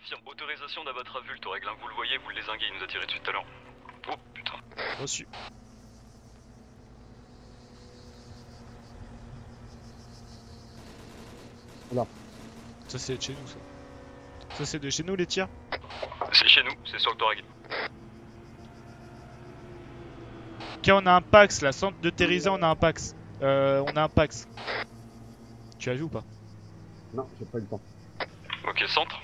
Affirme, autorisation d'abattre à vue, le Touareg, vous le voyez, vous le désinguez, il nous a tiré dessus tout à l'heure. Oh putain. Reçu. Voilà. Ça c'est de chez nous ça. Ça c'est de chez nous les tirs? C'est chez nous, c'est sur le Touareg. Ok, on a un Pax là, centre de Theresa, on a un Pax. On a un Pax. Tu as vu ou pas? Non, j'ai pas eu le temps. Ok, centre.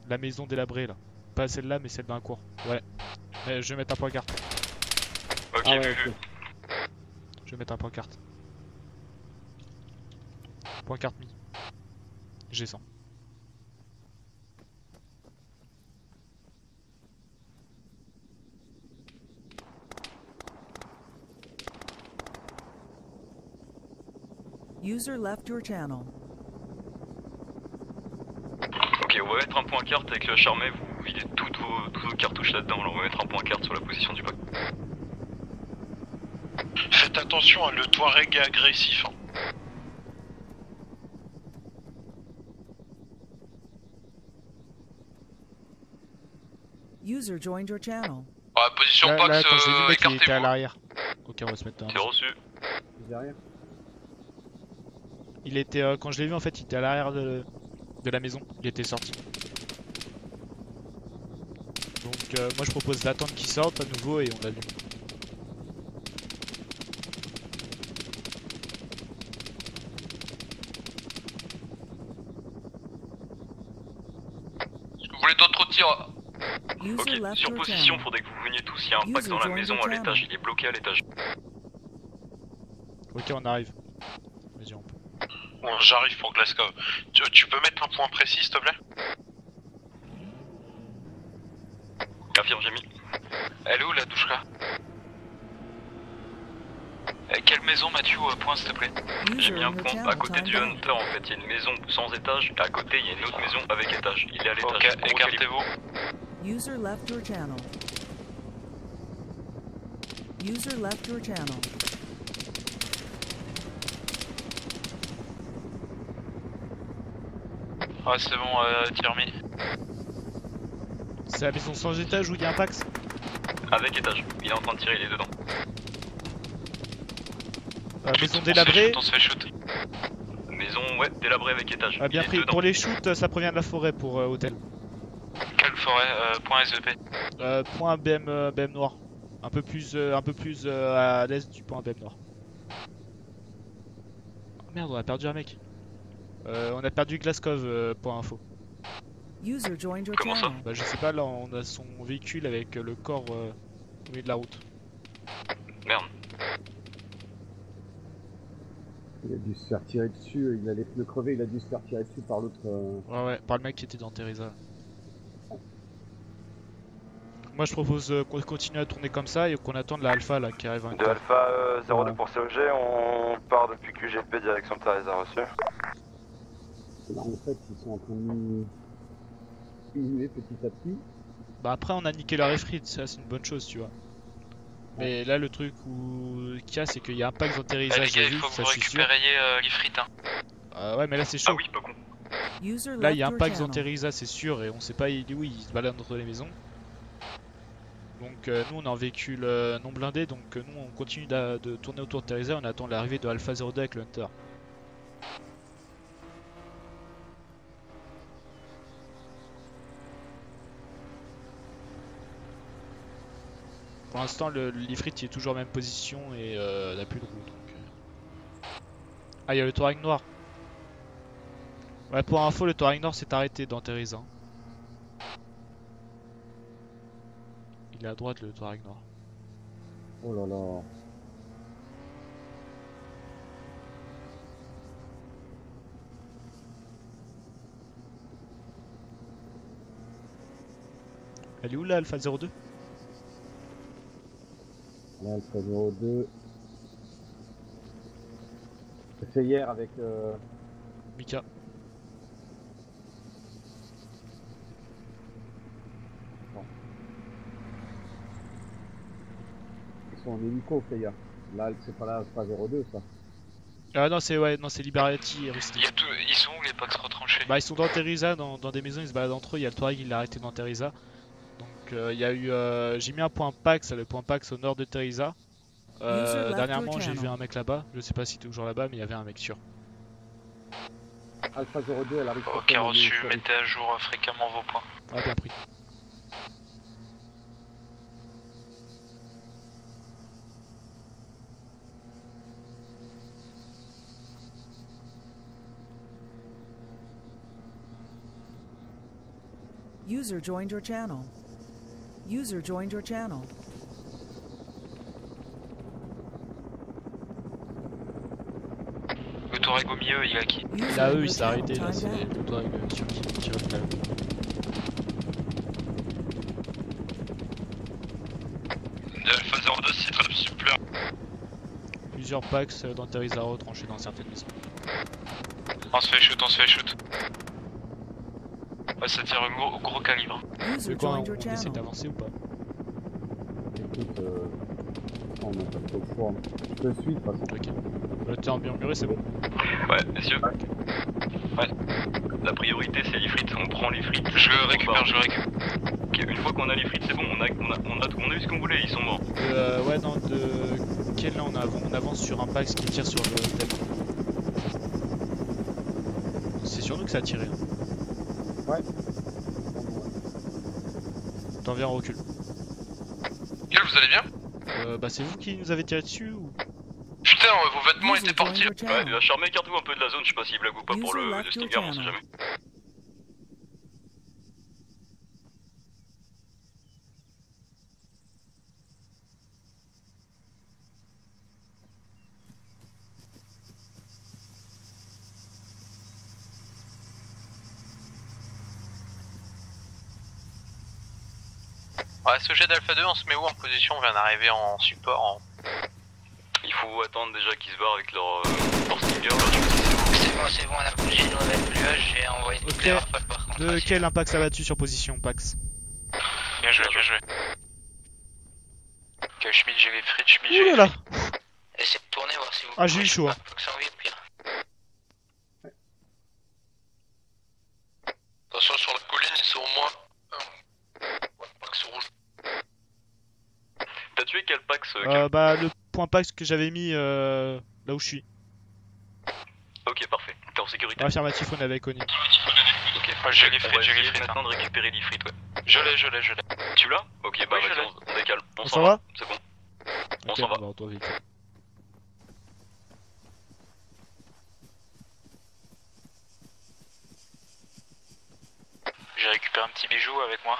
La maison délabrée là. Pas celle-là mais celle d'un cours. Ouais. Mais je vais mettre un pancarte. Ok, Ah vu, ouais, vu. ok. Je vais mettre un pancarte. Pancarte mis. J'ai 100. User left your channel. Ok, on va mettre un point carte avec le charmet, vous videz toutes vos cartouches là-dedans, là on va mettre un point carte sur la position du bac. Faites attention, hein, le Touareg est agressif. Hein. User joined your channel. Position Là, Pax, quand j'ai vu le mec il était à écartez-vous. l'arrière. Ok, on va se mettre C'est un. reçu. Derrière. Il était quand je l'ai vu en fait il était à l'arrière de la maison. Il était sorti. Donc moi je propose d'attendre qu'il sorte à nouveau et on l'allume. Est-ce que vous voulez d'autres tirs? User Ok, left sur your position, channel. faudrait que vous veniez tous, il y a un pack User dans la joined maison your à l'étage, channel. il est bloqué à l'étage. Ok, on arrive. Vas-y, on peut. Bon, j'arrive pour Glasgow. Tu peux mettre un point précis, s'il te plaît? Affirme, j'ai mis. Elle est où la douche là? Quelle maison, Mathieu, point s'il te plaît? J'ai User mis in un your point channel à côté timed du out. Hunter en fait, il y a une maison sans étage et à côté il y a une autre maison avec étage. Il est à l'étage. Ok, Gros calibre. écartez-vous. User left your channel. User left your channel. Ah, c'est bon, tir mis. C'est la maison sans étage où il y a un Pax? Avec étage, il est en train de tirer, il est dedans. Maison délabrée. On se fait shoot. Maison, ouais, délabrée avec étage. Ah, bien il est pris. dedans. Pour les shoots, ça provient de la forêt pour hôtel. Quelle forêt? Point SVP. Point BM noir. Un peu plus à l'est du point BM noir. Oh, merde, on a perdu un mec. On a perdu Glasgow pour info. User joined your Comment ça? channel. Bah je sais pas, là on a son véhicule avec le corps au milieu de la route. Merde. Il a dû se faire tirer dessus, il a les pneus crevés, il a dû se faire tirer dessus par l'autre. Ouais, par le mec qui était dans Theresa. Moi je propose qu'on continue à tourner comme ça et qu'on attende la Alpha là qui arrive. De Alpha 02 pour COG, on part depuis QGP direction Theresa, reçu. Là en fait ils sont en train de diminuer petit à petit. Bah après on a niqué leur refrit, ça c'est une bonne chose tu vois. Mais là le truc qu'il y a c'est qu'il y a un pack dans Theresa, les j'ai gars, il vu, faut que ça vous c'est sûr. récupériez les frites. Hein. Ouais mais là c'est Ah chaud. oui, pas con. User Là left il y a un your pack dans channel. Theresa c'est sûr et on sait pas il est où, il se balade entre les maisons. Donc nous on est en véhicule non blindé donc nous on continue de tourner autour de Theresa, on attend l'arrivée de Alpha 02 avec le Hunter. Pour l'instant l'Ifrit il est toujours en même position et n'a plus de roue donc... Ah il y a le Touareg noir. Ouais pour info le Touareg noir s'est arrêté dans Theresa. Il est à droite le Touareg noir. Oh là là. Elle est où là Alpha 02? Là, Alpha 02. J'ai fait hier avec. Mika. Ils sont en hélico, fait hier. Là, c'est pas la Alpha 02 ça. Ah non, c'est ouais, non, c'est Liberty et Rusty. Ils sont où les Pax retranchés? Bah, ils sont dans Teresa, dans des maisons, ils se baladent entre eux. Il y a le Touareg, il l'a arrêté dans Teresa. Donc, il y a eu. J'ai mis un point Pax, le point Pax au nord de Teresa. User left Dernièrement, your j'ai vu channel. un mec là-bas. Je sais pas si t'es toujours là-bas, mais il y avait un mec sûr. Alpha 02, elle arrive. Ok, reçu, mettez à jour fréquemment vos points. Ah, bien pris. User joined your channel. User joined your channel. Le Touareg au milieu, il a qui? User Là, in eux, your il s'est channel arrêté. Là, timed c'est out. le Touareg qui tire le calme. Alpha 02, c'est très super. Plusieurs Pax dans Teresa retranchés dans certaines maisons. On se fait shoot, on se fait shoot. Ouais, ça tire un gros calibre. User C'est quoi, joined your on essaie channel. d'avancer ou pas? Écoute, on n'a pas trop le choix. Je te suis de toute façon. Ok. T'es en murmuré, c'est bon. Ouais, messieurs. Ouais. La priorité c'est les frites, on prend les frites. Je récupère, je récupère. Ok, une fois qu'on a les frites, c'est bon, on a eu ce qu'on voulait, ils sont morts. Ouais, non, de quel là on avance sur un Pax qui tire sur le thème. C'est sur nous que ça a tiré. Hein. Ouais. T'en viens en recul. Gueule, vous allez bien? Bah c'est vous qui nous avez tiré dessus ou? Putain, vos vêtements User étaient joined partis. your Ouais, channel. Charmé, écarte-vous un peu de la zone, je sais pas s'il blague ou pas pour User le left your Stinger, on sait channel. jamais. Ouais, ce jet d'Alpha 2, on se met où en position? On vient d'arriver en support. Il faut attendre déjà qu'ils se barrent avec leur Stinger, là, je sais pas si C'est bon, on a bougé une nouvelle pluage, j'ai envoyé une Ok. clé rafale par contre. De quel impact ça va-tu sur position Pax? Bien joué, bien joué. Ok, Schmidt, j'ai les frites, Schmidt, j'ai Ouh les là là. frites. Essayez de tourner, voir si vous Ah, j'ai eu pouvez, chaud, je hein. sais pas, faut que ça envoie le pire. Attention sur la colline, ils sont au moins. Ouais, Pax rouge. T'as tué quel Pax Bah le point Pax que j'avais mis là où je suis. Ok, parfait. T'es en sécurité. Affirmatif, on avait connu. Ok, Ouais, j'ai les on frites, va j'ai les essayer frites. maintenant de récupérer les frites, ouais. Je l'ai. Tu l'as? Ok, bah Oui, je vas-y, l'ai. on décale. On On s'en s'en va? va, c'est bon. On Ok, s'en va. bah, on doit vite. J'ai récupéré un petit bijou avec moi.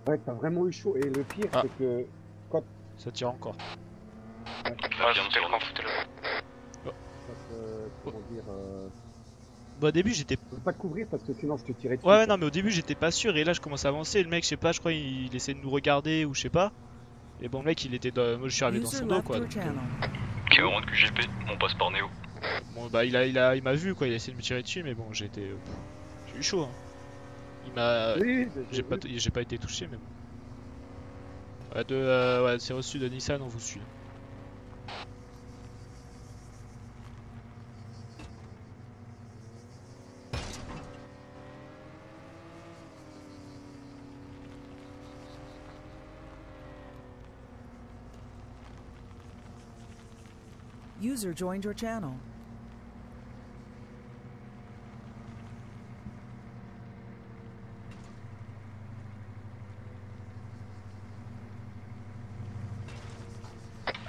Ouais, t'as vraiment eu chaud. Et le pire, Ah. c'est que Ça tire encore. Ouais, foutez-le camp, foutez-le camp. comment dire, Bah au début j'étais... je peux pas te couvrir parce que sinon je te tirais dessus. Ouais non mais au début j'étais pas sûr et là je commence à avancer. Le mec je sais pas, je crois il essaie de nous regarder ou je sais pas. Et bon le mec il était dans... Moi je suis arrivé dans User son dos left quoi. your Donc, channel. Ok, on rentre QGP, on passe par Néo. bon bah il m'a vu quoi, il a essayé de me tirer dessus mais bon j'ai été... j'ai eu chaud hein. Il m'a... Oui, J'ai pas été touché mais bon. Ouais, ouais c'est reçu de Nissan, on vous suit. User joined your channel.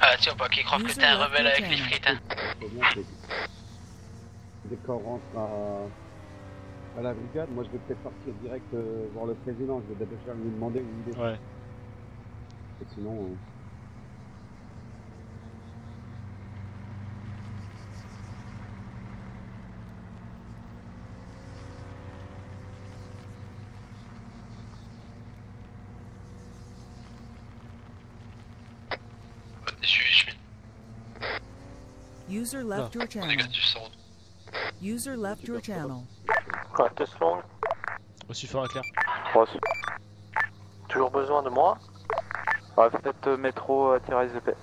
Ah, tiens, pas qu'ils croient que User t'es un left rebelle your avec les channel. frites, hein. c'est bien, dès qu'on rentre à la brigade, moi je vais peut-être partir direct voir le président. Je vais déjà lui demander où il est. Ouais. Et sinon. T'es suivi, Schmidt. User left your channel. Négatif, ça roule. User left your channel. Ouais, test long. Reçu fort et clair. Toujours besoin de moi? Ouais, faites métro SVP.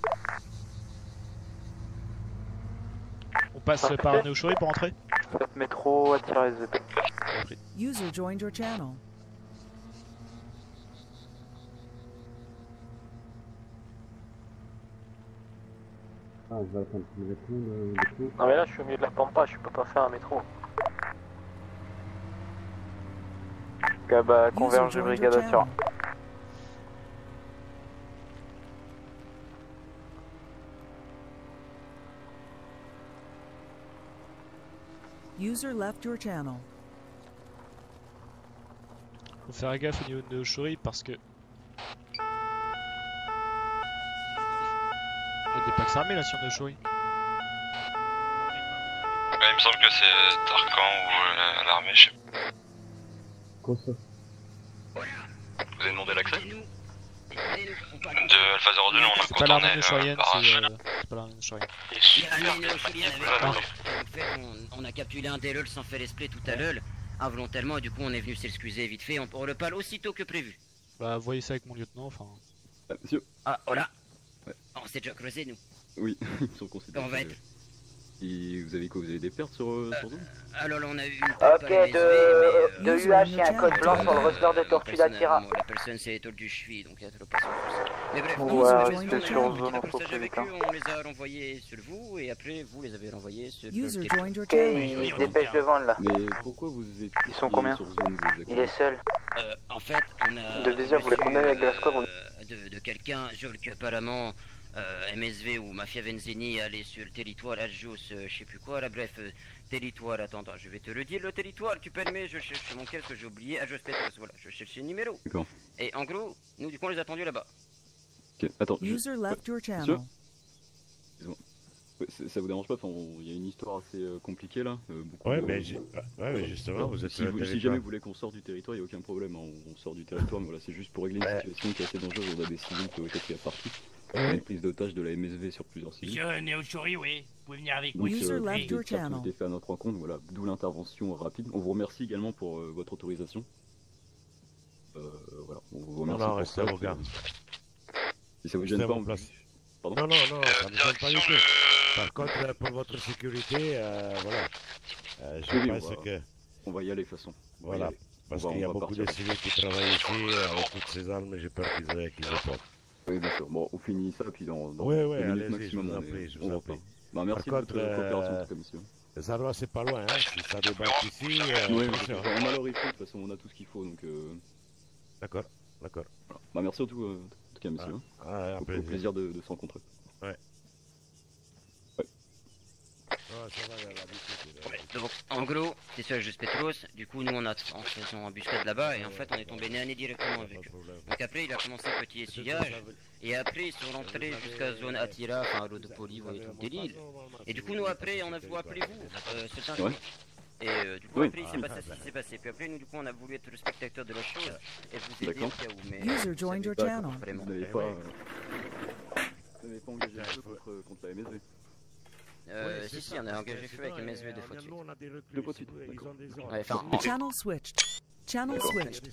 On passe par Neoshori pour entrer. Faites métro SVP. User joined your channel. Ah, je vais attendre qu'il me réponde, du coup. Non mais là je suis au milieu de la pampa, je peux pas faire un métro. Ok, bah User converge de joined your brigade à channel. User left your channel. Faut faire gaffe au niveau de Neoshori parce que. Il y a des packs armés là sur Neoshori. Il me semble que c'est Tarkan ou l'armée, je sais pas. Quoi ça? Vous avez demandé l'accès? De Alpha 02, nous on a C'est pas l'armée contourné Neoshorienne, barrage. c'est pas l'armée Neoshorienne. En fait, on a capturé un Delol sans faire esprit tout à l'heure, involontairement, et du coup on est venu s'excuser vite fait, on le parle aussitôt que prévu. Bah, voyez ça avec mon lieutenant, enfin. Monsieur. Ah, voilà. Ouais. On s'est déjà creusé, nous. Oui, ils sont considérés. On va être. Et vous avez quoi? Vous avez des pertes sur zone? Alors là, on a eu une Ok, de UH, il y a un code blanc sur le roster de Tortue d'Atira. La personne c'est étoile du cheville, donc il y a trop pas sûr. Mais bref, Ouais, nous, restez sur on zone, a on faut partage plus avec vite, eux, on les a renvoyés sur vous, et après vous les avez renvoyés sur User le joined your Ok, channel. il se dépêche de vendre là. Mais pourquoi vous êtes Ils sont combien sur zone vous Il est seul. En fait, on a De désir, vous les condamnez avec Glasgow, on- de quelqu'un, qu'apparemment MSV ou Mafia Venzeni allait sur le territoire Adjous, je sais plus quoi, là, bref, territoire, attends, je vais te le dire, le territoire, tu permets, je cherche mon casque, j'ai oublié, Adjous Petros, voilà, je cherche le numéro. D'accord. Et en gros, nous, du coup, on les a attendus là-bas. Ok, attends. User left your channel. Monsieur Ouais, ça vous dérange pas? Enfin, il y a une histoire assez compliquée là. Beaucoup Ouais, de- mais justement, vous êtes si, si jamais vous voulez qu'on sorte du territoire, il n'y a aucun problème. Hein, on sort du territoire, mais voilà, c'est juste pour régler une situation qui est assez dangereuse. On a des civils qui ont été pris à partie. On a une prise d'otage de la MSV sur plusieurs civils. Monsieur Neochori, oui, vous pouvez venir avec Donc, moi. User left des your pertes qui ont channel. été faites à notre rencontre, voilà, d'où l'intervention rapide. On vous remercie également pour votre autorisation. Voilà, on vous remercie non, pour restez ça. à vos gardes. Si ça vous Restez gêne à pas, vos on... places. Pardon? Non, ça me gêne pas du tout. Par contre, pour votre sécurité, voilà, je Oui, pense que... On va y aller de toute façon. Voilà, parce On qu'il y a va beaucoup de partir. civils qui travaillent ici, avec toutes ces armes, j'ai peur qu'ils aient peur. Oui, bien sûr. Bon, on finit ça, puis dans Ouais, 2 minutes allez-y, je maximum, vous en on prie, je on vous en repart. prie. Bah, merci Par de votre contre, coopération, en tout cas, monsieur. Zarwa, c'est pas loin, hein, si ça débarque ici, Oui, attention. on a l'orifie, de toute façon, on a tout ce qu'il faut, donc... D'accord. Voilà. Bah, merci en tout cas, monsieur. Un Au plaisir de se rencontrer. Ouais. Ça va, il y a l'habitude. Donc, en gros, c'est ça, juste Petros. Du coup, nous, on faisait en embuscade là-bas, et en fait, on est tombé nez à nez directement avec eux. Donc après, il a commencé petit essuyage, et après, ils sont rentrés jusqu'à zone Attira, enfin, à l'eau de Poli, vous voyez tout le délire. Et du coup, nous, après, on a voulu appeler vous, c'est un Ouais. Et du coup, Oui. après, il s'est passé ce qui s'est passé. Puis après, nous, du coup, on a voulu être le spectateur de la chose, et vous aider D'accord. au cas où. Mais User joined your D'accord. channel. vraiment. Vous n'avez pas... Vous n'avez pas engagé le feu contre la MSV? Si, on a engagé feu avec MSV deux fois de suite. Deux fois de suite, Ouais, enfin, Channel switched. Channel switched.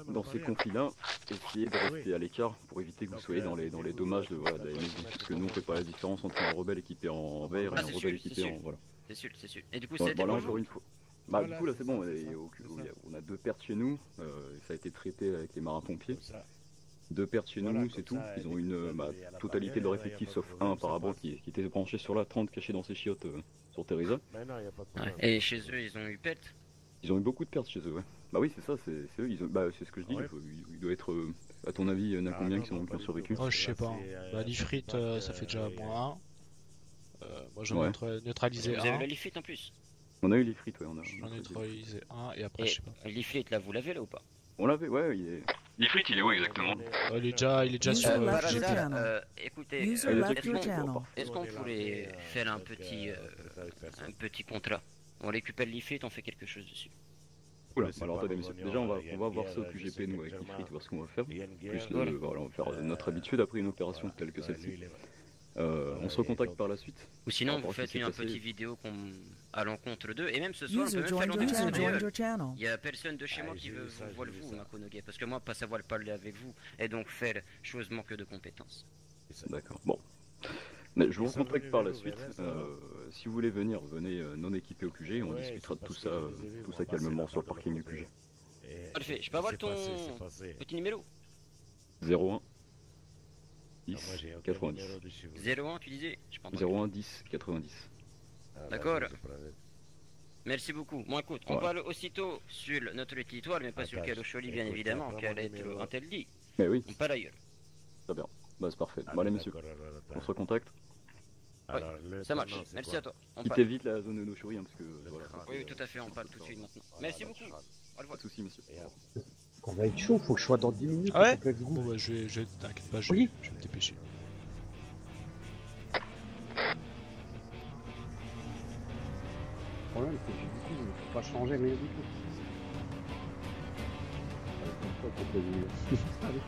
Dans ces conflits-là, essayez de rester à l'écart pour éviter que vous soyez dans les dommages de la MSV. Parce que nous, on fait pas la différence entre un rebelle équipé en vert et un c'est rebelle sûr, équipé c'est en... Voilà. c'est sûr, c'est sûr. Et du coup, Bon, c'était voilà, pour encore vous. une fois. Bah, du coup, là, c'est bon. On a 2 pertes chez nous. Ça a été traité avec les marins-pompiers. 2 pertes chez nous, c'est tout. Ils ont une totalité de leur effectif, sauf un apparemment qui était branché sur la 30, caché dans ses chiottes sur Teresa. Ouais. Et chez eux, ils ont eu pète. Ils ont eu beaucoup de pertes chez eux, ouais. Bah oui, c'est ça, c'est eux. C'est ce que je dis. Il doit être, à ton avis, il y en a combien qui ont survécu? Oh, je sais pas. Bah, l'Ifrit, ça fait déjà moins 1. Moi, j'en ai neutralisé Vous avez 1. la Lifrit en plus. On a eu les frites, ouais. J'en ai neutralisé 1 et après, Et je sais pas. Lifrit, là, vous l'avez là ou pas? On l'avait, ouais. Il est... L'Ifrit, il est où exactement? Il est déjà User sur left Par your hasard, channel. écoutez, User left your channel. est-ce qu'on pourrait faire un petit contrat? On récupère l'Ifrit, on fait quelque chose dessus. Oula, alors attendez, monsieur. Déjà, on va voir ça au QGP, nous, avec les frites, voir ce qu'on va faire. Plus, voilà, on va faire notre habitude après une opération telle que celle-ci. On se recontacte par la suite. Ou sinon, Par vous rapport à ce faites qui une s'est passé. petite vidéo à l'encontre d'eux. Et même ce soir, on peut User même faire joined your l'encontre channel. d'ailleurs. Il y a personne de chez moi qui veut vous voir vous, Makonoge. Parce que moi, pas savoir parler avec vous et donc faire chose manque de compétences. D'accord, bon. Mais je vous recontacte par la suite. Si vous voulez venir, venez non équipé au QG, on discutera de tout ça calmement sur le parking du QG. Parfait, je peux avoir ton petit numéro 01 10 90. 01, tu disais je pense. 01 10 90. D'accord. Merci beaucoup. Bon écoute, on Ouais. parle aussitôt sur notre territoire, mais pas sur Kalocholi bien évidemment, car être interdit. Mais oui. On parle ailleurs. Très bien, bah c'est parfait. Bon allez messieurs, on se recontacte. Oui, ça marche. Merci à toi. On Quittez parle. vite la zone de nos chouris, hein, parce que voilà. Oui, tout à fait, on parle tout de suite maintenant. Merci beaucoup. Au revoir. Pas de soucis monsieur. On va être chaud, faut que je sois dans 10 minutes. Ah ouais faut que je Bon bah t'inquiète pas, je Oui. vais me dépêcher. Le problème, c'est que du coup, je ne peux pas changer rien du tout. Comme ça, on peut- Allez.